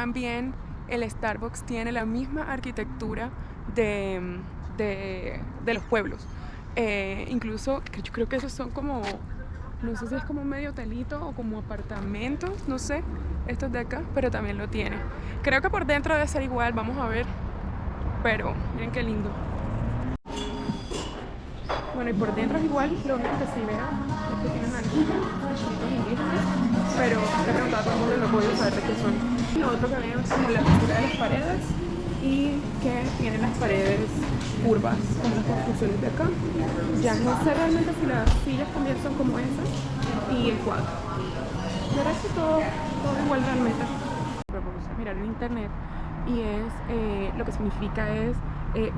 También el Starbucks tiene la misma arquitectura de los pueblos. Incluso yo creo que esos son como, no sé si es como medio hotelito o como apartamentos, no sé, estos de acá, pero también lo tiene. Creo que por dentro debe ser igual, vamos a ver, pero miren qué lindo. Bueno, y por dentro es igual, lo único que sí veo es que tienen algunos indígenas, pero le he preguntado a todo el mundo y no he podido saber de qué son. Lo otro que veo es como la textura de las paredes y que tienen las paredes curvas, como las construcciones de acá. Ya no sé realmente si las sillas también son como esas y el cuadro. De resto todo igual realmente. Pero vamos a mirar en internet y es lo que significa es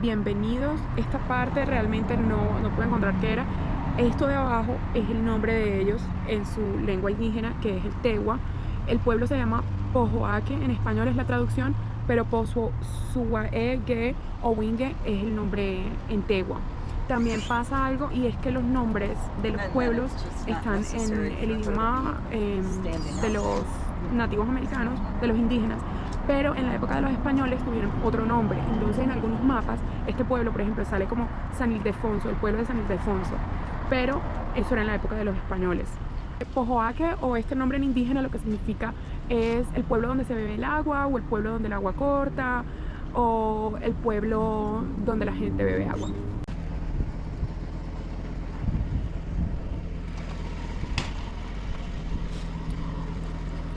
bienvenidos. Esta parte realmente no puedo encontrar qué era. Esto de abajo es el nombre de ellos en su lengua indígena, que es el Tewa. El pueblo se llama Pojoaque, en español es la traducción, pero Posuaege o Wingue es el nombre en Tewa. También pasa algo y es que los nombres de los pueblos están en el idioma de los nativos americanos, de los indígenas, pero en la época de los españoles tuvieron otro nombre. Entonces en algunos mapas este pueblo, por ejemplo, sale como San Ildefonso, el pueblo de San Ildefonso, pero eso era en la época de los españoles. Pojoaque, o este nombre en indígena, lo que significa es el pueblo donde se bebe el agua, o el pueblo donde el agua corta, o el pueblo donde la gente bebe agua.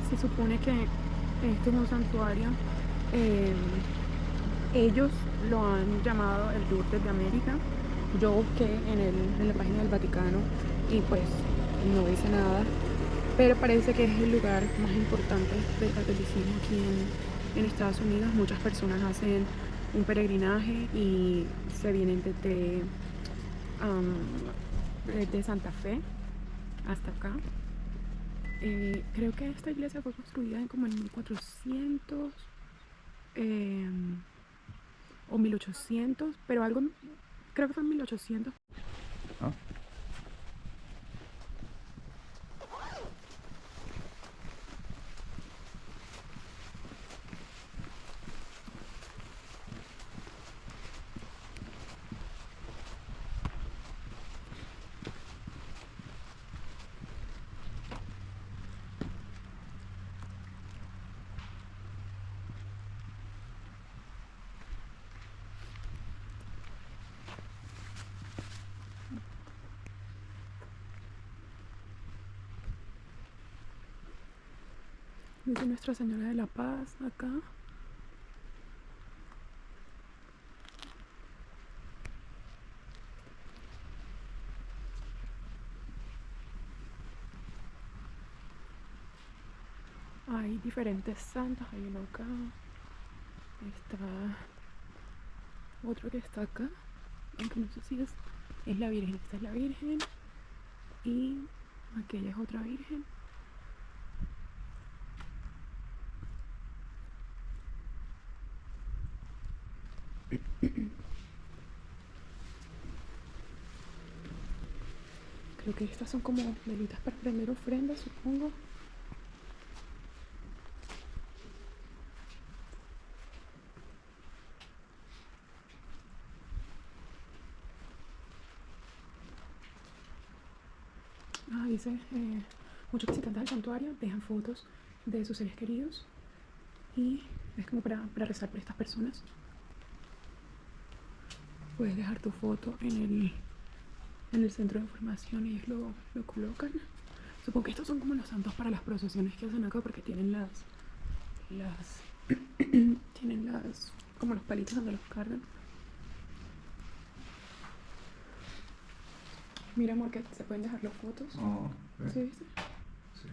Se supone que este es un santuario. eh, Ellos lo han llamado el Lourdes de América. Yo busqué en la página del Vaticano y pues no dice nada, pero parece que es el lugar más importante del catolicismo aquí en Estados Unidos. Muchas personas hacen un peregrinaje y se vienen desde Santa Fe hasta acá. Creo que esta iglesia fue construida en como en 1400 o 1800, pero algo, creo que fue en 1800. ¿Ah? Dice Nuestra Señora de la Paz acá. Hay diferentes santos, hay uno acá, está otro que está acá, aunque no sé si es la Virgen. Esta es la Virgen y aquella es otra Virgen. Creo que estas son como velitas para prender ofrendas, supongo. Dice, muchos visitantes al santuario dejan fotos de sus seres queridos y es como para rezar por estas personas. Puedes dejar tu foto en el centro de información y ellos lo colocan. Supongo que estos son como los santos para las procesiones que hacen acá, porque tienen tienen como los palitos donde los cargan. Mira, amor, que se pueden dejar las fotos. Oh, ¿Sí viste? Sí.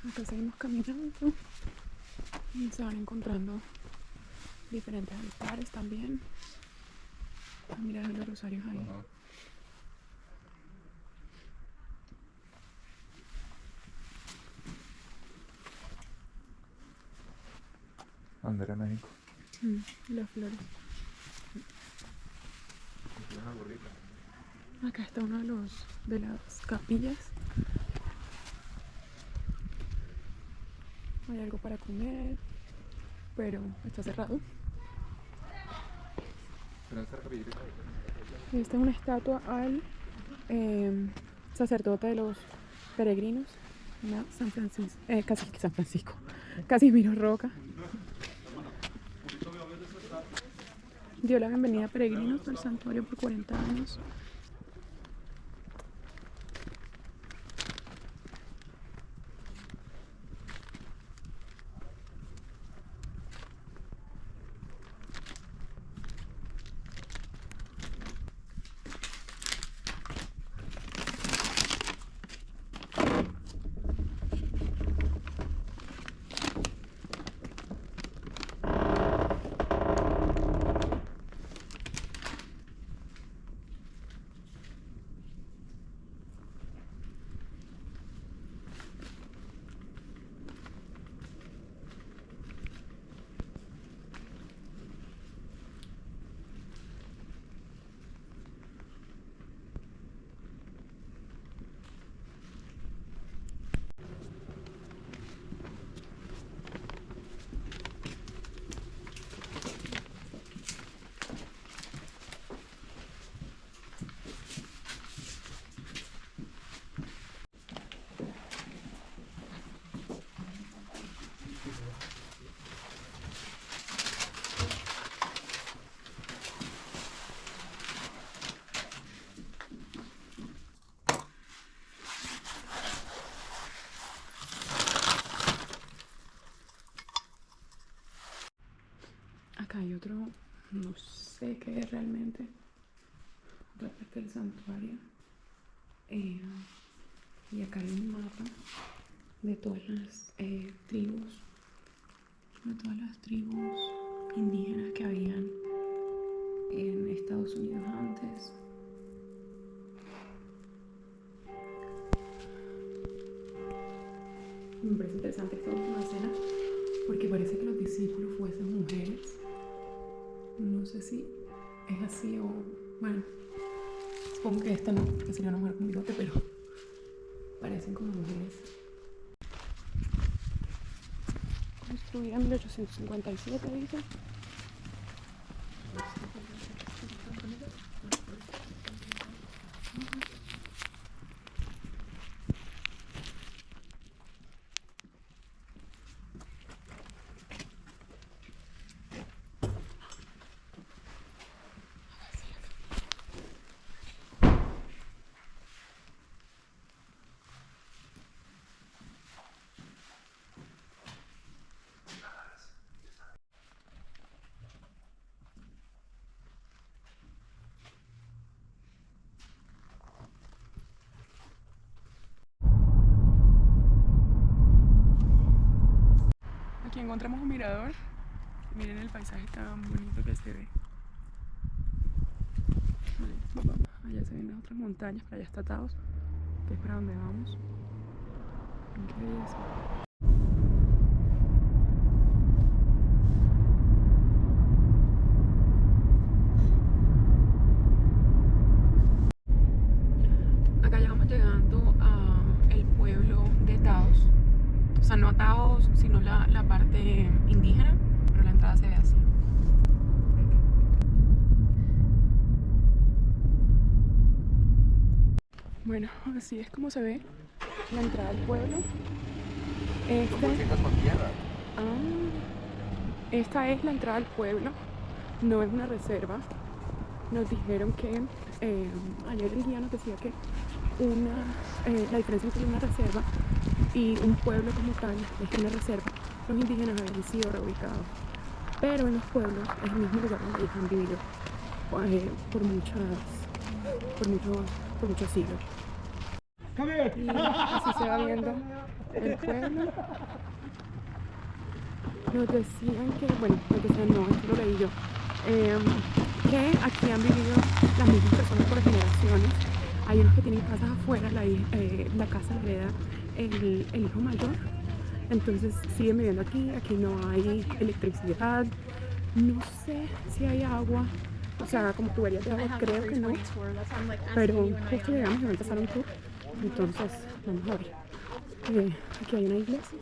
Acá seguimos caminando y se van encontrando diferentes altares también. Mira los rosarios ahí. Bandera de México. Las flores. Acá está uno de las capillas hay algo para comer, pero está cerrado. Esta es una estatua al sacerdote de los peregrinos, San Francisco, San Francisco, Casimiro Roca. Dio la bienvenida a peregrinos al santuario por 40 años. Acá hay otro, no sé qué es realmente, otra parte del santuario. Y acá hay un mapa de todas las tribus indígenas que habían en Estados Unidos antes. Me parece interesante esta última escena porque parece que los discípulos fuesen mujeres. No sé si es así o... bueno, supongo que esta no, que sería una mujer con bigote, pero parecen como mujeres. Construida en 1857, dice. Aquí encontramos un mirador. Miren el paisaje tan bonito que se ve. Vamos. Allá se ven las otras montañas, para allá está Taos, que es para donde vamos. Qué belleza. Acá ya vamos llegando al pueblo de Taos. O sea, no a Taos, sino la parte indígena, pero la entrada se ve así. Bueno, así es como se ve la entrada al pueblo. Esta es la entrada al pueblo, no es una reserva. Nos dijeron que ayer el guía nos decía que la diferencia entre una reserva y un pueblo como tal es que en la reserva los indígenas habían sido reubicados, pero en los pueblos es el mismo lugar donde ellos han vivido por muchos siglos. Y así se va viendo el pueblo. Nos decían que, bueno, esto lo leí yo, que aquí han vivido las mismas personas por generaciones. Hay unos que tienen casas afuera, la casa la hereda el hijo mayor, entonces siguen viviendo aquí. Aquí no hay electricidad, no sé si hay agua, o sea, como tuberías de agua, creo que no, pero justo llegamos y va a empezar un tour, entonces vamos a ver. Aquí hay una iglesia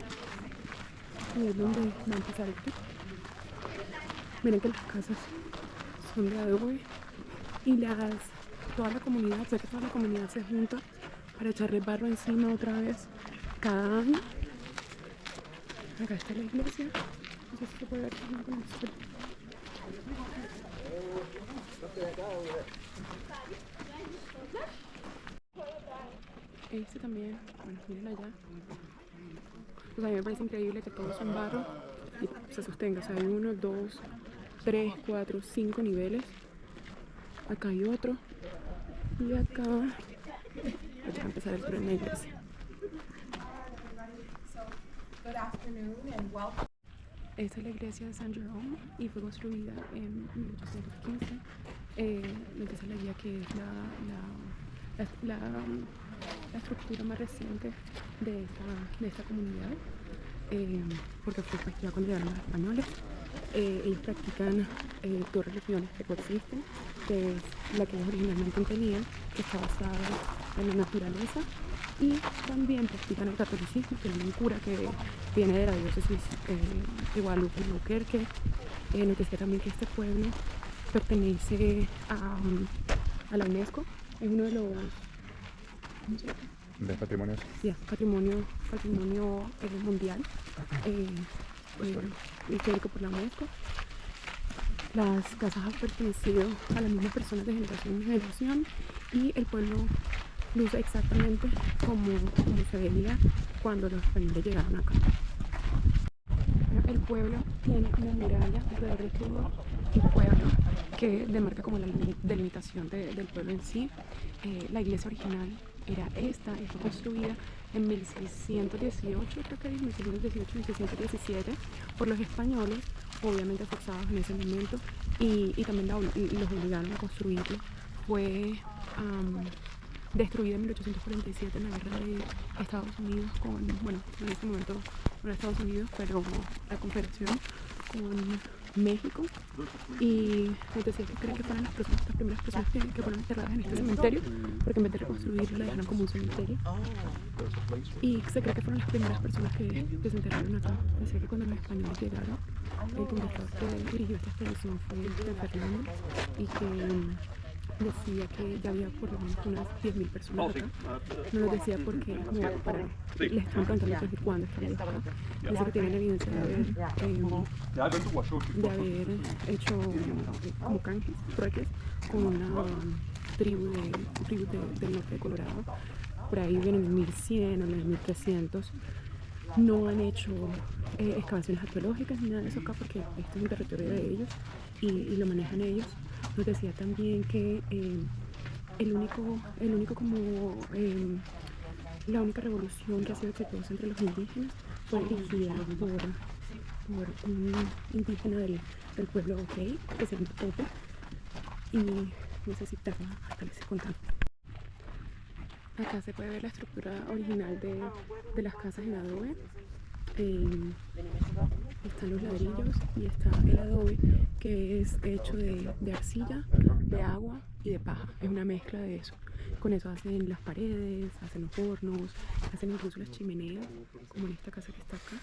y es donde va a empezar el tour. Miren que las casas son de adobe y toda la comunidad, sé que toda la comunidad se junta para echarle barro encima otra vez cada año. Acá está la iglesia, no sé si se puede ver con el sol. Este también, bueno, miren allá. O sea, a mí me parece increíble que todo es en barro y se sostenga. O sea, hay 1, 2, 3, 4, 5 niveles. Acá hay otro. Y acá voy a empezar el tren de la iglesia. Esta es la iglesia de San Jerome y fue construida en 1815. Esa es la guía que es la estructura más reciente de esta comunidad, porque fue pues, ya cuando llegaron los españoles. Ellos practican dos religiones que coexisten, que es la que ellos originalmente tenían, que está basada en la naturaleza, y también practican el catolicismo, que es un cura que viene de la diócesis de Guadalupe en Albuquerque. Nos decía también que este pueblo pertenece a la UNESCO, es uno de los ¿De patrimonios? patrimonio mundial, histórico por la UNESCO. Las casas han pertenecido a las mismas personas de generación en generación y el pueblo luce exactamente como se veía cuando los españoles llegaron acá. El pueblo tiene una muralla alrededor de todo el pueblo que demarca como la delimitación del pueblo en sí. La iglesia original era esta y fue construida en 1618, creo que es 1618, 1617, por los españoles, obviamente forzados en ese momento, y también los obligaron a construirlo. Fue destruida en 1847 en la guerra de Estados Unidos con, bueno, en ese momento no era Estados Unidos, pero la Confederación con México, y nos decía que cree que fueron las primeras personas que fueron enterradas en este cementerio, porque en vez de reconstruirlo la dejaron como un cementerio, y se cree que fueron las primeras personas que se enterraron acá. Decía que cuando los españoles llegaron, el conquistador que dirigió esta expedición fue Fernando, y que decía que ya había por lo menos unas 10.000 personas acá. No lo decía porque como les estaban preguntando desde cuándo estaban acá. Dice que tienen evidencia de haber hecho como canjes, trueques, con una tribu del norte de Colorado. Por ahí vienen en el 1100 o en el 1300. No han hecho excavaciones arqueológicas ni nada de eso acá porque este es un territorio de ellos y lo manejan ellos. Nos decía también que la única revolución que ha sido exitosa entre los indígenas fue dirigida por un indígena del pueblo O'Kay, que se llama Pope, y necesitaba hasta ese contacto. Acá se puede ver la estructura original de las casas en adobe. Están los ladrillos y está el adobe, que es hecho de arcilla, de agua y de paja. Es una mezcla de eso. Con eso hacen las paredes, hacen los hornos, hacen incluso las chimeneas, como en esta casa que está acá.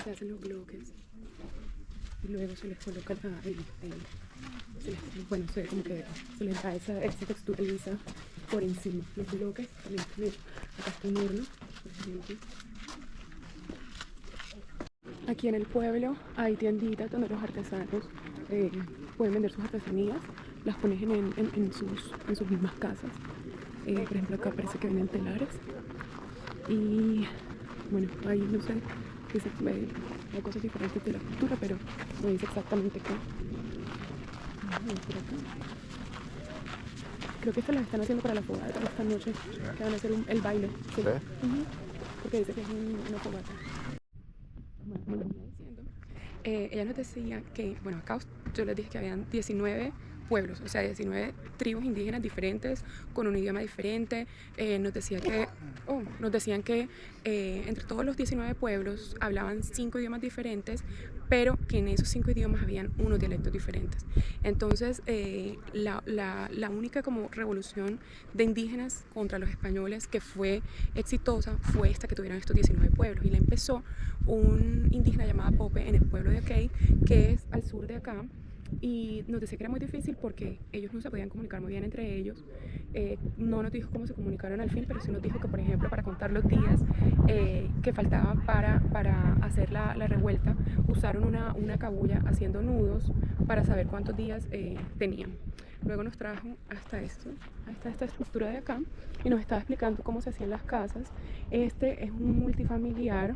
Se hacen los bloques y luego se les coloca se les da esa textura lisa por encima. Los bloques también tienen, acá está un horno, por ejemplo. Aquí en el pueblo hay tienditas donde los artesanos pueden vender sus artesanías, las ponen en sus mismas casas. Por ejemplo, acá parece que venden telares y bueno, ahí no sé, hay cosas diferentes de la cultura, pero no dice exactamente qué. Creo que estas las están haciendo para la fogata esta noche, que van a hacer el baile. Sí. Porque dice que es una fogata. Bueno, como les venía diciendo, ella nos decía que, bueno, acá yo les dije que habían 19 pueblos, o sea, 19 tribus indígenas diferentes, con un idioma diferente. Nos decían que entre todos los 19 pueblos hablaban 5 idiomas diferentes, pero que en esos 5 idiomas habían unos dialectos diferentes. Entonces, la única como revolución de indígenas contra los españoles que fue exitosa fue esta que tuvieron estos 19 pueblos, y la empezó un indígena llamado Pope en el pueblo de Okey, que es al sur de acá. Y nos decía que era muy difícil porque ellos no se podían comunicar muy bien entre ellos. No nos dijo cómo se comunicaron al fin, pero sí nos dijo que, por ejemplo, para contar los días que faltaban para hacer la revuelta, usaron una cabulla haciendo nudos para saber cuántos días tenían. Luego nos trajo hasta esta estructura de acá y nos estaba explicando cómo se hacían las casas. Este es un multifamiliar.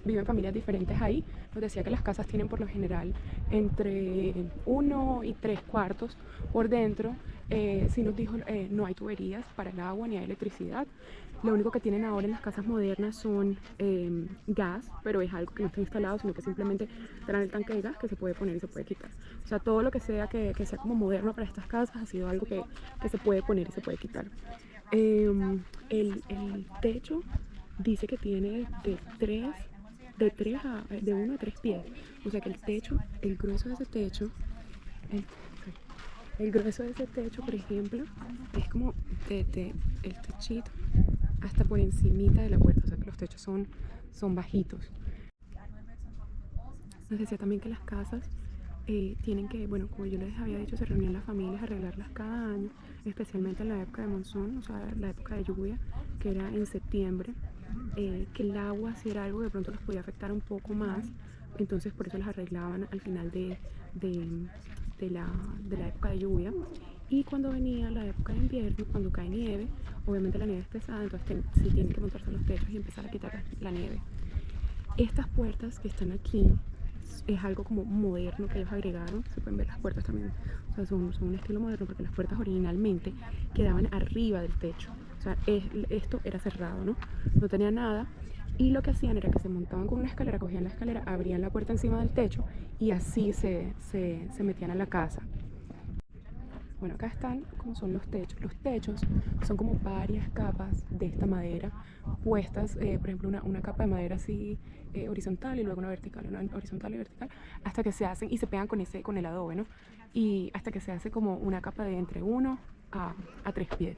Viven familias diferentes ahí. Nos decía que las casas tienen por lo general entre 1 y 3 cuartos por dentro. Sí nos dijo, no hay tuberías para el agua ni hay electricidad. Lo único que tienen ahora en las casas modernas son gas, pero es algo que no está instalado, sino que simplemente traen el tanque de gas que se puede poner y se puede quitar. O sea, todo lo que sea que sea como moderno para estas casas ha sido algo que se puede poner y se puede quitar. El techo dice que tiene de 1 a 3 pies. O sea que el techo, el grueso de ese techo, por ejemplo, es como el techito hasta por encimita de la puerta. O sea que los techos son bajitos. Nos decía también que las casas tienen que, bueno, como yo les había dicho, se reunían las familias a arreglarlas cada año, especialmente en la época de monzón, o sea, la época de lluvia, que era en septiembre. Que el agua, si era algo que de pronto los podía afectar un poco más, entonces por eso las arreglaban al final de la época de lluvia. Y cuando venía la época de invierno, cuando cae nieve, obviamente la nieve es pesada, entonces sí tienen que montarse en los techos y empezar a quitar la nieve. Estas puertas que están aquí es algo como moderno que ellos agregaron. Se pueden ver las puertas también, o sea, son un estilo moderno, porque las puertas originalmente quedaban arriba del techo. O sea, esto era cerrado, no tenía nada, y lo que hacían era que se montaban con una escalera, cogían la escalera, abrían la puerta encima del techo y así se metían a la casa. Bueno, acá están como son los techos. Los techos son como varias capas de esta madera puestas, por ejemplo, una capa de madera así horizontal, y luego una vertical, una horizontal y vertical, hasta que se hacen y se pegan con el adobe, ¿no? Y hasta que se hace como una capa de entre 1 a 3 pies,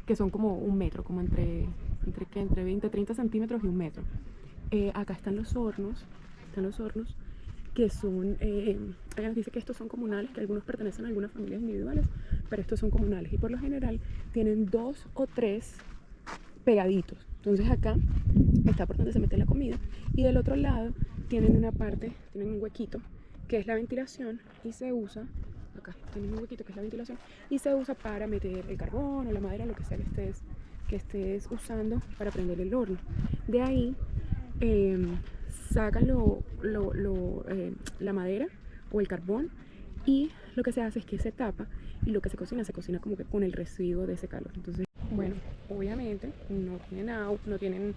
que son como 1 metro, como entre 20, 30 centímetros y 1 metro. Acá están los hornos, que son, ella nos dice que estos son comunales, que algunos pertenecen a algunas familias individuales, pero estos son comunales, y por lo general tienen 2 o 3 pegaditos. Entonces acá está por donde se mete la comida, y del otro lado tienen una parte, tienen un huequito que es la ventilación, y se usa, acá tienen un huequito que es la ventilación, y se usa para meter el carbón o la madera, lo que sea que estés usando para prender el horno. De ahí sacan la madera o el carbón, y lo que se hace es que se tapa, y lo que se cocina como que con el residuo de ese calor. Entonces, bueno, obviamente no tienen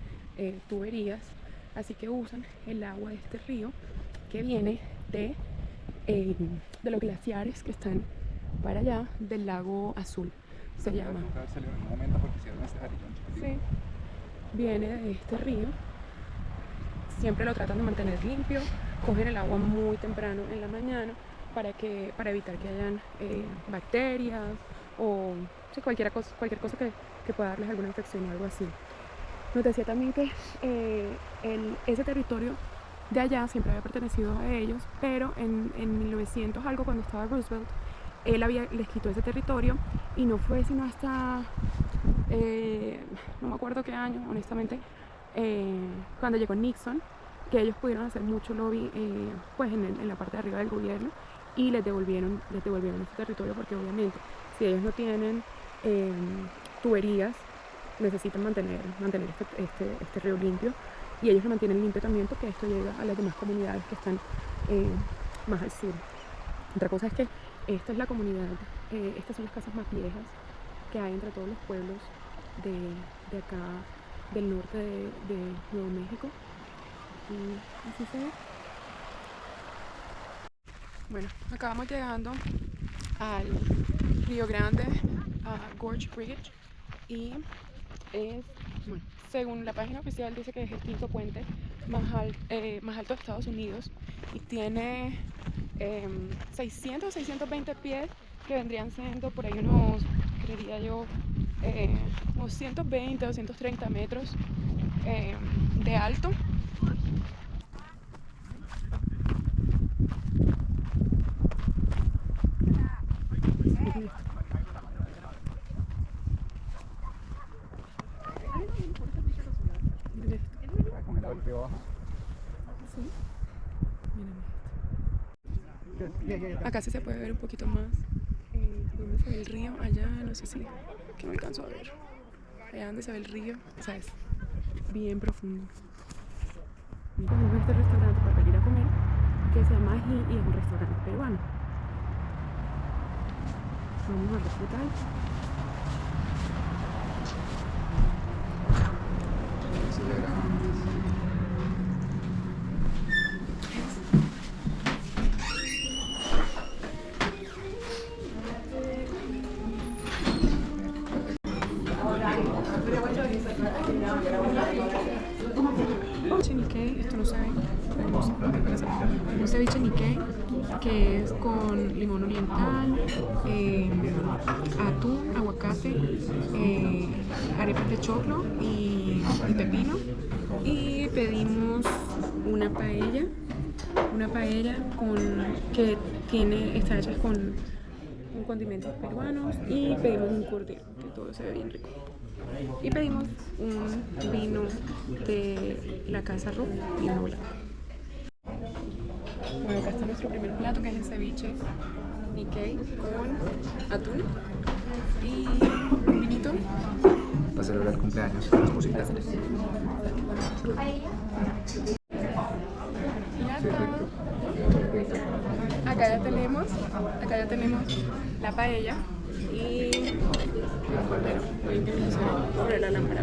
tuberías, así que usan el agua de este río que viene de los glaciares que están para allá, del lago Azul se llama. Sí, viene de este río. Siempre lo tratan de mantener limpio, cogen el agua muy temprano en la mañana para evitar que hayan bacterias o sí, cualquier cosa que pueda darles alguna infección o algo así. Nos decía también que ese territorio de allá siempre había pertenecido a ellos, pero en 1900 algo, cuando estaba Roosevelt, él les quitó ese territorio, y no fue sino hasta no me acuerdo qué año, honestamente, cuando llegó Nixon, que ellos pudieron hacer mucho lobby pues en la parte de arriba del gobierno, y les devolvieron ese territorio, porque obviamente si ellos no tienen tuberías, necesitan mantener este río limpio, y ellos lo mantienen limpio también porque esto llega a las demás comunidades que están más al sur. Otra cosa es que esta es la comunidad, estas son las casas más viejas que hay entre todos los pueblos de acá del norte de Nuevo México, y así se ve. Bueno, acá vamos llegando al Río Grande, a Gorge Bridge, y es, bueno, según la página oficial dice que es el quinto puente más alto de Estados Unidos y tiene 620 pies, que vendrían siendo por ahí unos, creería yo, unos 120 o 130 metros de alto. Acá sí se puede ver un poquito más donde se ve el río, allá no sé si, que no alcanzo a ver, allá donde se ve el río, o sea, es bien profundo. Cogimos este restaurante para ir a comer, que se llama Ají, y es un restaurante peruano. Vamos a ver qué tal. Ceviche Nikkei, esto no se ve, un ceviche Nikkei que es con limón oriental, atún, aguacate, arepas de choclo y pepino. Y pedimos una paella que está hecha con condimentos peruanos, y pedimos un cordero, que todo se ve bien rico. Y pedimos un vino de la Casa Rock, vino blanco. Bueno, acá está nuestro primer plato, que es el ceviche Nikkei con atún y un vinito. Para celebrar el cumpleaños, la esposita. Acá ya tenemos la paella y el cordero. Sobre la lámpara.